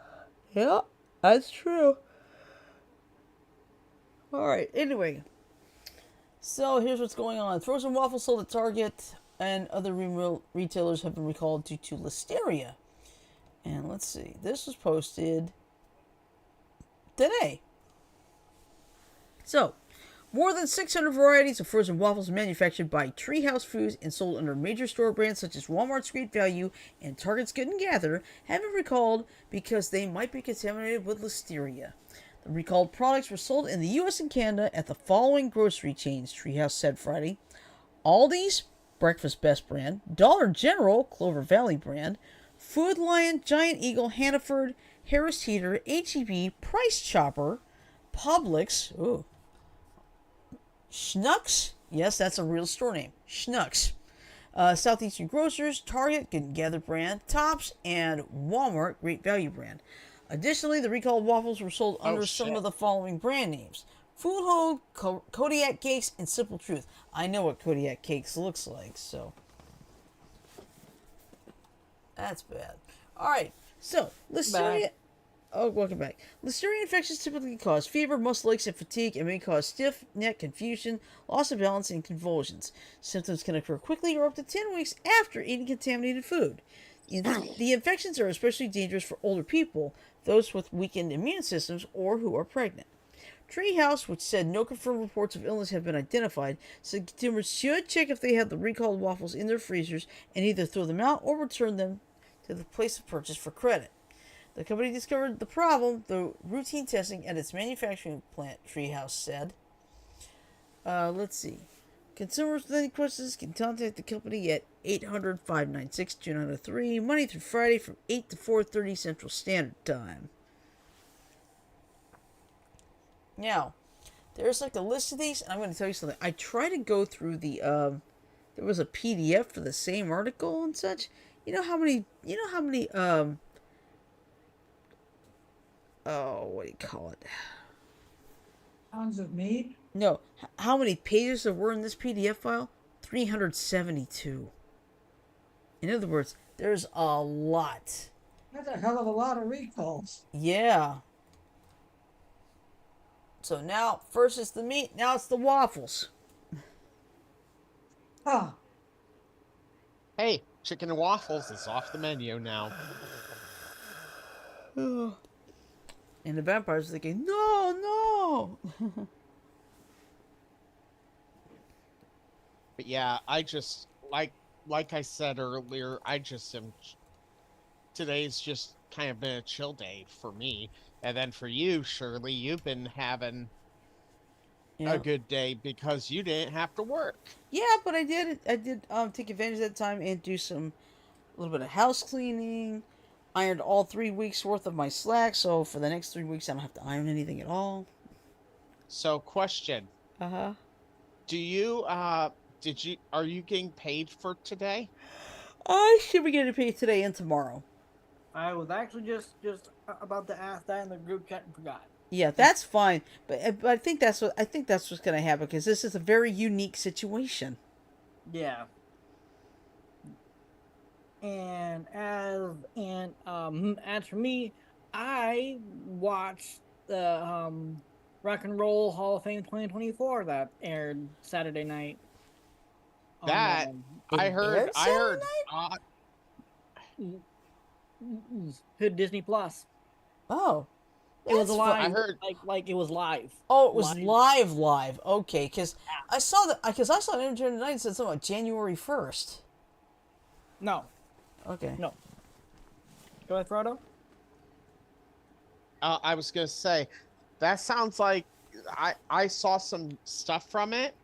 Yeah, that's true. All right. Anyway, so here's what's going on. Frozen waffles sold at Target and other retailers have been recalled due to listeria. And let's see. This was posted today. So, more than 600 varieties of frozen waffles manufactured by Treehouse Foods and sold under major store brands such as Walmart's Great Value and Target's Good and Gather have been recalled because they might be contaminated with listeria. The recalled products were sold in the US and Canada at the following grocery chains, Treehouse said Friday: Aldi's, Breakfast Best brand; Dollar General, Clover Valley brand; Food Lion, Giant Eagle, Hannaford, Harris Teeter, H-E-B, Price Chopper, Publix, ooh, Schnucks, yes, that's a real store name, Schnucks, Southeastern Grocers, Target, Good and Gather brand, Tops, and Walmart Great Value brand. Additionally, the recalled waffles were sold under some shit. of the following brand names: Food Hole, Kodiak Cakes, and Simple Truth. I know what Kodiak Cakes looks like, so that's bad. All right, so listeria. Back. Oh, welcome back. Listeria infections typically cause fever, muscle aches, and fatigue, and may cause stiff neck, confusion, loss of balance, and convulsions. Symptoms can occur quickly or up to 10 weeks after eating contaminated food. The infections are especially dangerous for older people, those with weakened immune systems, or who are pregnant. Treehouse, which said no confirmed reports of illness have been identified, said consumers should check if they have the recalled waffles in their freezers and either throw them out or return them to the place of purchase for credit. The company discovered the problem through routine testing at its manufacturing plant, Treehouse said. Let's see. Consumers with any questions can contact the company at 800-596-2903, Monday through Friday from 8 to 4:30 Central Standard Time. Now, there's like a list of these, and I'm going to tell you something. I tried to go through the there was a PDF for the same article and such. Oh, what do you call it? Pounds of meat. No, how many pages there were in this PDF file? 372. In other words, there's a lot. That's a hell of a lot of recalls. Yeah. So now, first it's the meat, now it's the waffles. Huh. Hey, chicken and waffles is off the menu now. And the vampires are thinking, no, no. But yeah, I just like I said earlier, I just am. Today's just kind of been a chill day for me, and then for you, Shirley, you've been having Yeah. a good day because you didn't have to work. Yeah, but I did take advantage of that time and do a little bit of house cleaning. Ironed all 3 weeks worth of my slacks, so for the next 3 weeks I don't have to iron anything at all. So, question: Uh-huh. Do you are you getting paid for today? I should be getting paid today and tomorrow. I was actually just about to ask that in the group chat and forgot. Yeah, that's fine. But I think that's what's gonna happen because this is a very unique situation. Yeah. And as for me, I watched the Rock and Roll Hall of Fame 2024 that aired Saturday night. That I heard. Hit Disney Plus. Oh, It was that's live. I heard. Like it was live. Oh, it was live. Okay, because I saw that. Because I saw it tonight and said something about January 1st. No. Okay. No. Go ahead, Frodo. I was gonna say, that sounds like I saw some stuff from it,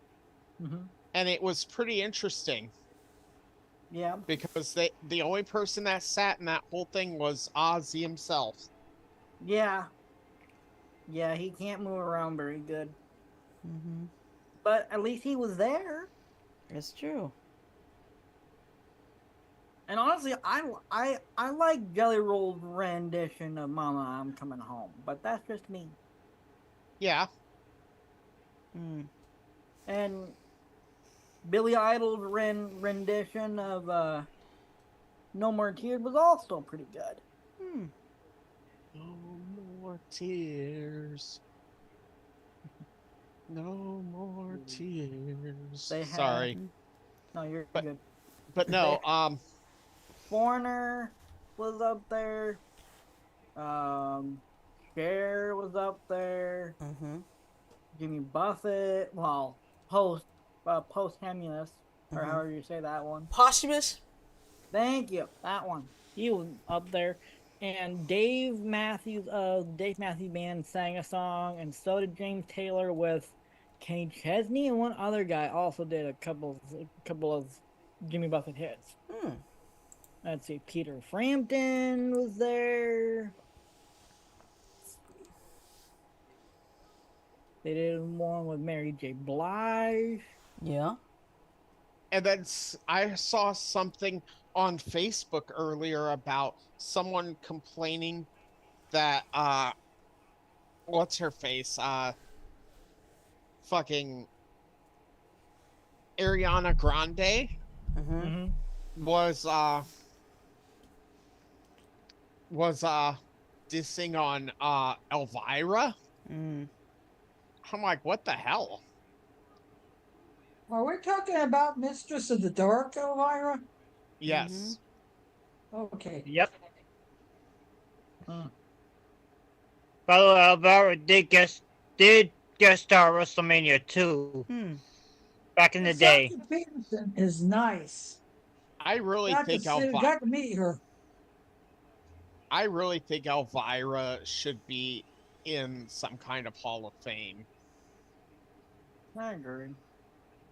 and it was pretty interesting. Yeah. Because the only person that sat in that whole thing was Ozzy himself. Yeah. Yeah, he can't move around very good. Mm-hmm. But at least he was there. It's true. And honestly, I like Jelly Roll's rendition of Mama, I'm Coming Home. But that's just me. Yeah. Mm. And Billy Idol's rendition of No More Tears was also pretty good. Hmm. No more tears. No more tears. They had- Sorry. No, you're But- good. But no, Foreigner was up there. Cher was up there. Mm-hmm. Jimmy Buffett. Well, posthumous, or however you say that one. Posthumous? Thank you. That one. He was up there. And Dave Matthews Band sang a song, and so did James Taylor with Kenny Chesney, and one other guy also did a couple of Jimmy Buffett hits. Hmm. Let's see, Peter Frampton was there. They did one with Mary J. Blige. Yeah. and then I saw something on Facebook earlier about someone complaining that what's her face? Fucking Ariana Grande Mm-hmm. was dissing on Elvira. Mm. I'm like, what the hell? Are we talking about Mistress of the Dark, Elvira? Yes. Okay. Yep. Hmm. By the way, Alvaro did guest star WrestleMania 2 Hmm. back in the day. Sasha Peterson is nice. I really Got to think see- got to meet her. I really think Elvira should be in some kind of Hall of Fame. I agree.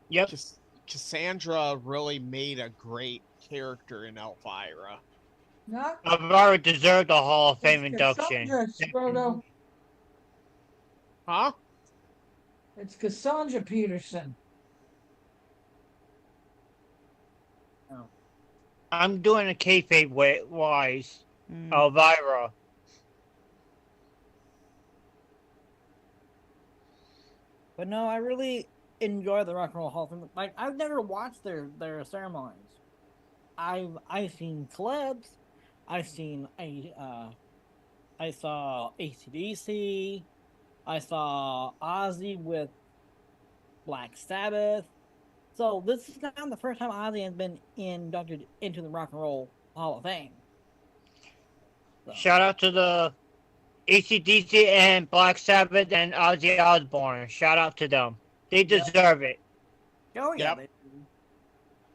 Yep. Cassandra really made a great character in Elvira. Not Alvaro deserved a Hall of Fame it's induction. Cassandra, Frodo. Huh? It's Cassandra Peterson. Oh. I'm doing a kayfabe wise. Mm. Elvira. But no, I really enjoy the Rock and Roll Hall of Fame. Like, I've never watched their ceremonies. I've seen clips. I've seen I saw AC/DC. I saw Ozzy with Black Sabbath. So this is not the first time Ozzy has been inducted into the Rock and Roll Hall of Fame. So. Shout out to the AC/DC and Black Sabbath and Ozzy Osbourne. Shout out to them. They deserve it. Oh yeah.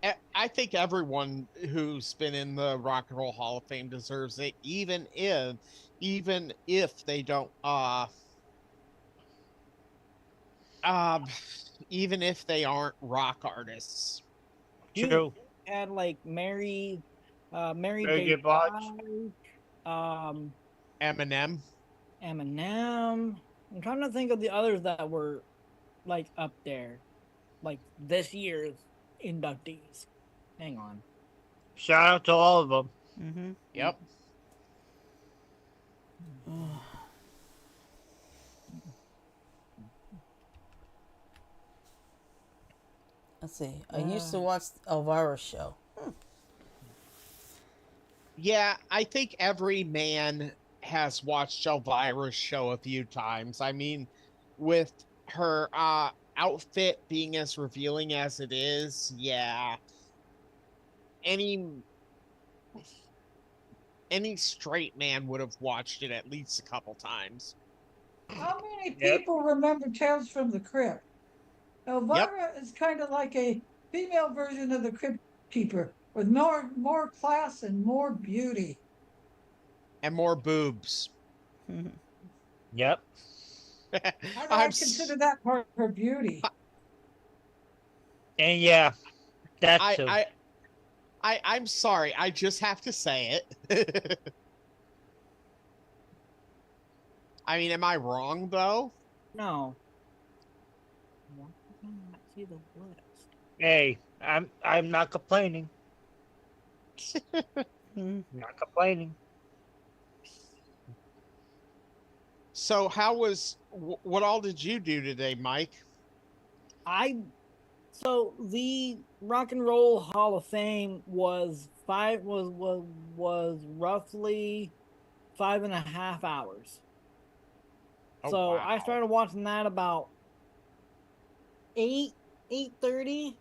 Yep. I think everyone who's been in the Rock and Roll Hall of Fame deserves it, even if they don't even if they aren't rock artists. True. Had like Mary Mary J. J. Blige. Eminem. Eminem. I'm trying to think of the others that were like up there, like this year's inductees. Hang on. Shout out to all of them. Mm-hmm. Yep. Let's see. I used to watch Elvira's show. Yeah, I think every man has watched Elvira's show a few times. I mean, with her outfit being as revealing as it is, yeah. Any straight man would have watched it at least a couple times. How many Yep. people remember Tales from the Crypt? Elvira is kind of like a female version of the Crypt Keeper, with more class and more beauty. And more boobs. Yep. I consider that part of her beauty. And yeah, that's too. I'm sorry. I just have to say it. I mean, am I wrong though? No. Why can I not see the list? Hey, I'm not complaining. Mm. Not complaining. So, what all did you do today, Mike? So the Rock and Roll Hall of Fame was roughly 5.5 hours. Oh, So wow. I started watching that about 8:30,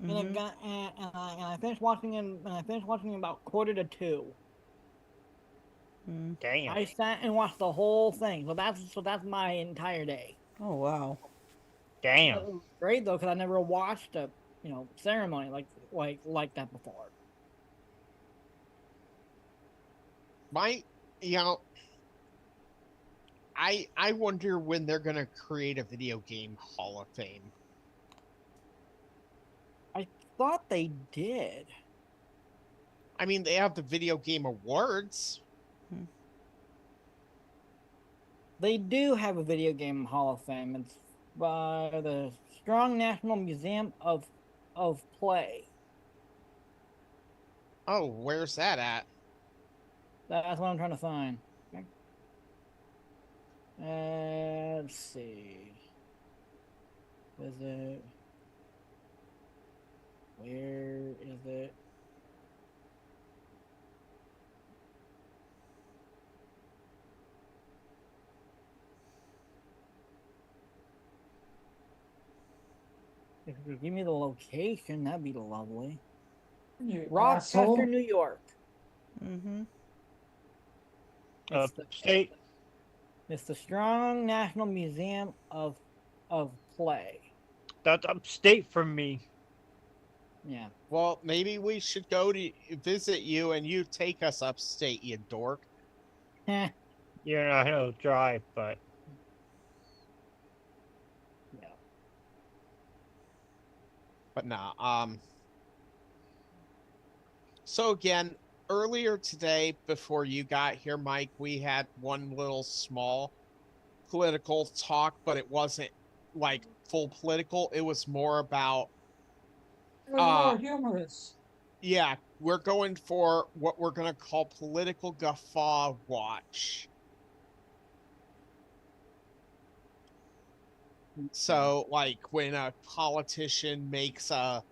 and it got and I finished watching it about 1:45. Damn. I sat and watched the whole thing. So that's my entire day. Oh wow. It Damn. was great though, because I never watched a ceremony like that before. I wonder when they're gonna create a video game Hall of Fame. I thought they did. I mean, they have the Video Game Awards. They do have a video game Hall of Fame. It's by the Strong National Museum of Play. Oh, where's that at? That's what I'm trying to find. Let's see. Is it? Where is it? If you could give me the location, that'd be lovely. You Rochester, asshole. New York. Mm-hmm. State. It's the Strong National Museum of Play. That's upstate from me. Yeah. Well, maybe we should go to visit you and you take us upstate, you dork. Heh. You're not gonna drive, but Yeah. But nah, so again, earlier today, before you got here, Mike, we had one little small political talk, but it wasn't like full political. It was more about It was more humorous. yeah, we're going for what we're gonna call political guffaw watch. So, like when a politician makes a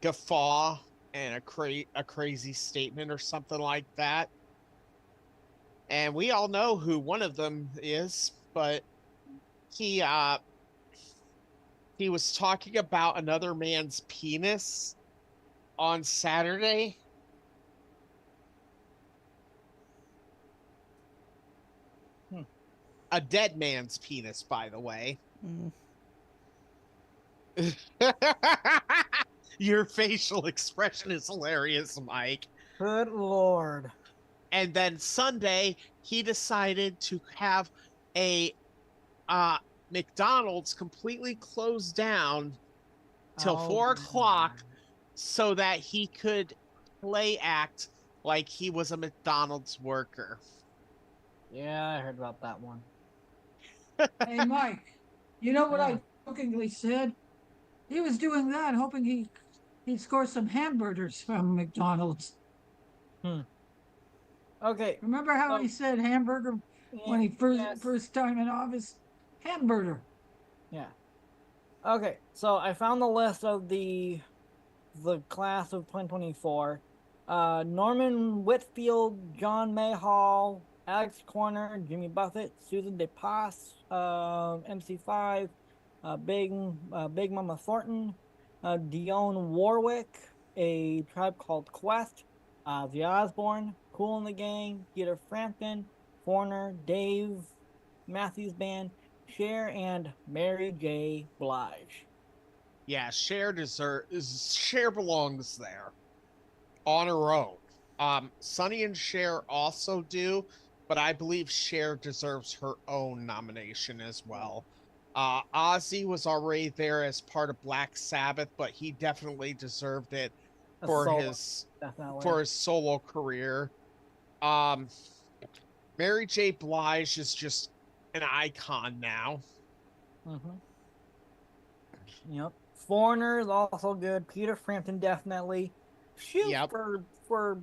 guffaw and a crazy statement or something like that, and we all know who one of them is, but he he was talking about another man's penis on Saturday. A dead man's penis, by the way. Your facial expression is hilarious, Mike. Good lord. And then Sunday, he decided to have a McDonald's completely closed down till 4 o'clock so that he could play act like he was a McDonald's worker. Yeah, I heard about that one. Hey, Mike, you know what I jokingly said? He was doing that, hoping he'd score some hamburgers from McDonald's. Okay. Remember how he said hamburger when he first time in office? Hamburger. Yeah. Okay, so I found the list of the class of 2024. Norman Whitfield, John Mayhall, Alex Corner, Jimmy Buffett, Susan DePass, MC5, Big Mama Thornton, Dionne Warwick, A Tribe Called Quest, The Osbourne, Cool and the Gang, Peter Frampton, Foreigner, Dave Matthews Band, Cher, and Mary J. Blige. Yeah, Cher belongs there on her own. Sonny and Cher also do, but I believe Cher deserves her own nomination as well. Ozzy was already there as part of Black Sabbath, but he definitely deserved it for his solo career. Mary J. Blige is just an icon now. Yep. Foreigner is also good. Peter Frampton definitely. Shoot, yep. for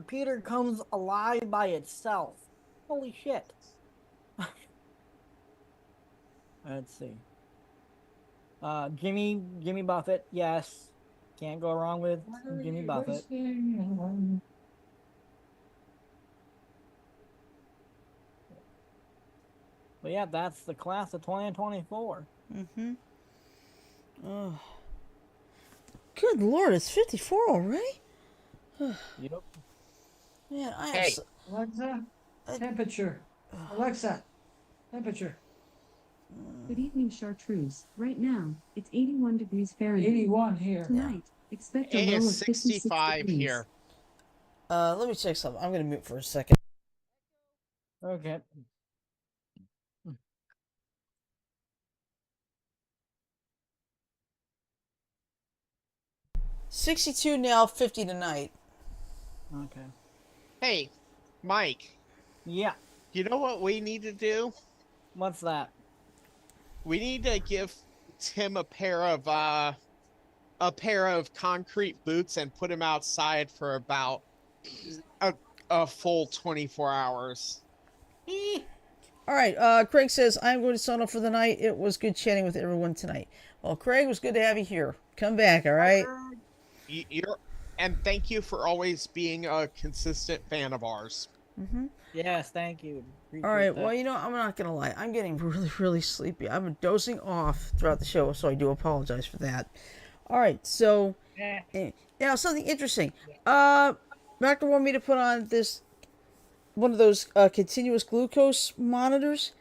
Peter Comes Alive by itself. Holy shit. Let's see. Jimmy Buffett, yes. Can't go wrong with Jimmy Buffett. But yeah, that's the class of 2024. Oh. Good lord, it's 54 already? Yep. Man, Hey. Alexa, temperature. Alexa, temperature. Good evening, Chartreuse. Right now, it's 81 degrees Fahrenheit. 81 here. Tonight, expect a It low of is 56 65 degrees. here. Let me check something. I'm gonna mute for a second. Okay. $62 now, 50 tonight. Okay. Hey, Mike. Yeah. You know what we need to do? What's that? We need to give Tim a pair of concrete boots and put him outside for about a full 24 hours. All right, Craig says, I'm going to sign off for the night. It was good chatting with everyone tonight. Well, Craig, it was good to have you here. Come back, all right? And thank you for always being a consistent fan of ours. Yes, thank you. Appreciate All right, that. well, you know, I'm not going to lie. I'm getting really, really sleepy. I've been dozing off throughout the show, so I do apologize for that. All right, so, now something interesting. Doctor wanted me to put on one of those continuous glucose monitors.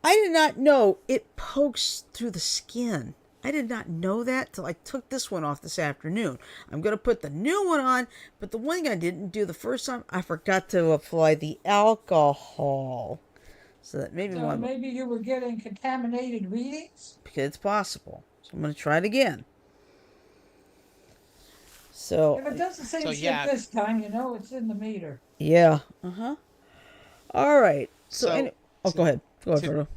I did not know it pokes through the skin. I did not know that till I took this one off this afternoon. I'm going to put the new one on, but the one thing I didn't do the first time, I forgot to apply the alcohol. So that maybe maybe you were getting contaminated readings? Because it's possible. So I'm going to try it again. So If it does the same shit this time, you know it's in the meter. Yeah. All right. So go ahead. Go ahead, Frodo.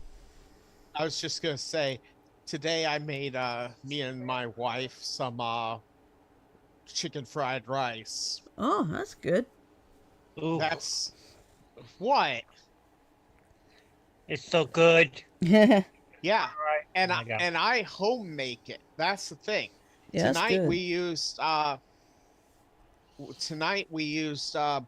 I was just gonna say, today I made me and my wife some chicken fried rice. Oh, that's good. Ooh, That's what? it's so good. Yeah, Yeah. And Oh my God. I home make it. That's the thing. that's Tonight good. we used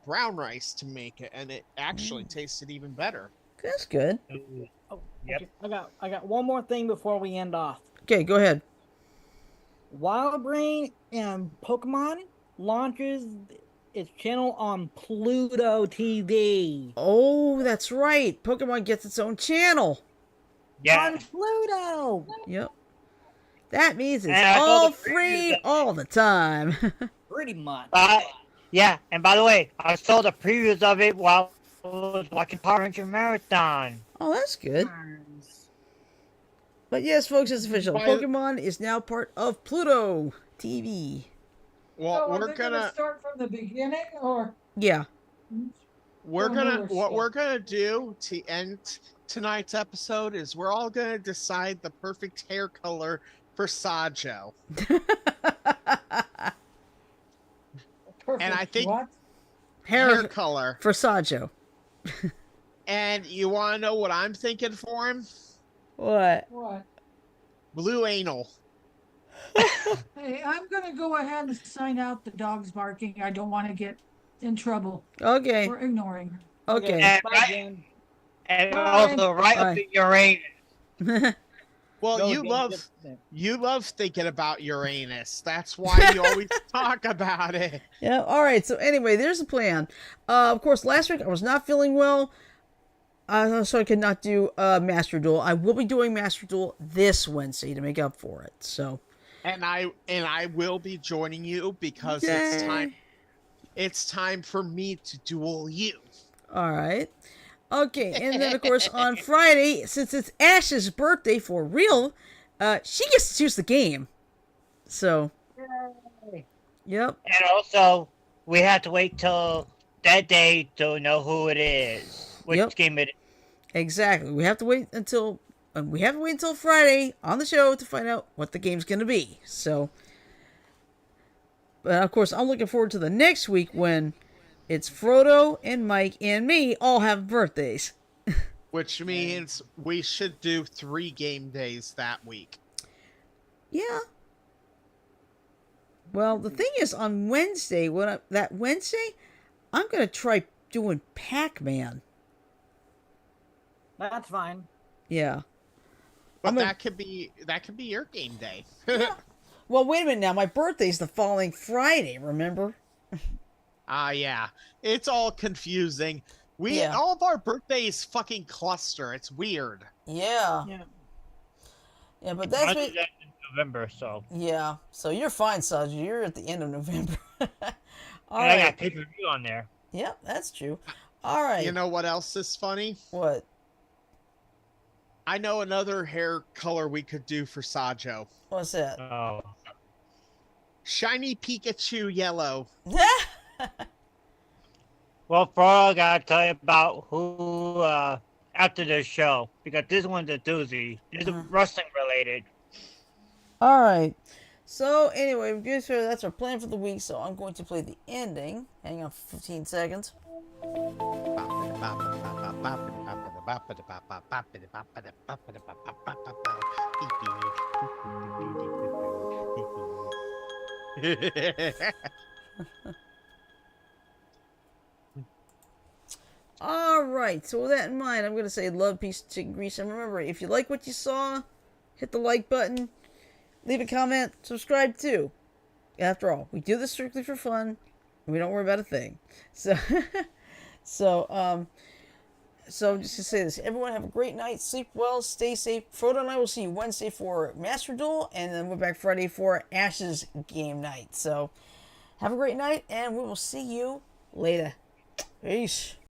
brown rice to make it, and it actually tasted even better. That's good. Ooh. Oh, Yep. okay. I got one more thing before we end off. Okay, go ahead. Wild Brain and Pokemon launches its channel on Pluto TV. Oh, that's right. Pokemon gets its own channel. Yeah. On Pluto! Yep. That means it's And I saw all the previews free of it. all the time. Pretty much. Yeah, and by the way, I saw the previews of it while I was watching Power Ranger Marathon. Oh, that's good. Nice. But yes, folks, it's official. By- Pokemon is now part of Pluto TV. Well, So are we're they gonna start from the beginning, or Yeah. we're Oh, gonna no, what shit. we're gonna do to end tonight's episode is we're all gonna decide the perfect hair color for Sajo. perfect I think- what? Hair color. for Sajo. And you wanna know what I'm thinking for him? What? What? Blue anal. Hey, I'm gonna go ahead and sign out the dog's barking. I don't want to get in trouble Okay. for ignoring her. Okay. And, Bye, right, Jen. and Bye. also right Bye. up in Uranus. Well, Go, you Jen. love thinking about Uranus. That's why you always talk about it. Yeah. All right. So anyway, there's the plan. Of course, last week I was not feeling well, so I could not do Master Duel. I will be doing Master Duel this Wednesday to make up for it. So. And I will be joining you because it's time. Yay. It's time for me to duel you. All right. Okay, and then of course on Friday, since it's Ash's birthday for real, she gets to choose the game. So. Yep. And also, we have to wait till that day to know who it is, which Yep. game it is. Exactly. We have to wait until Friday on the show to find out what the game's going to be. So, but of course, I'm looking forward to the next week when it's Frodo and Mike and me all have birthdays. Which means we should do 3 game days that week. Yeah. Well, the thing is, on Wednesday, I'm going to try doing Pac-Man. That's fine. Yeah. But I'm gonna- that could be your game day. Well, wait a minute now. My birthday's the following Friday, remember? Yeah. It's all confusing. Yeah. All of our birthdays fucking cluster. It's weird. Yeah. Yeah. Yeah, but I that's did what... that in November, so. Yeah. So you're fine, Saji. You're at the end of November. All And I right. got pay-per-view on there. Yep, that's true. All right. You know what else is funny? What? I know another hair color we could do for Sajo. What's that? Oh. Shiny Pikachu yellow. Well, Fro, I gotta tell you about who, after the show, because this one's a doozy. This is wrestling related. All right. So anyway, that's our plan for the week. So I'm going to play the ending. Hang on for 15 seconds. All right. So with that in mind, I'm going to say love, peace, chicken grease. And remember, if you like what you saw, hit the like button, leave a comment, subscribe too. After all, we do this strictly for fun. And we don't worry about a thing. So, so just to say this, everyone have a great night, sleep well, stay safe. Frodo and I will see you Wednesday for Master Duel, and then we're back Friday for Ash's game night. So, have a great night, and we will see you later. Peace.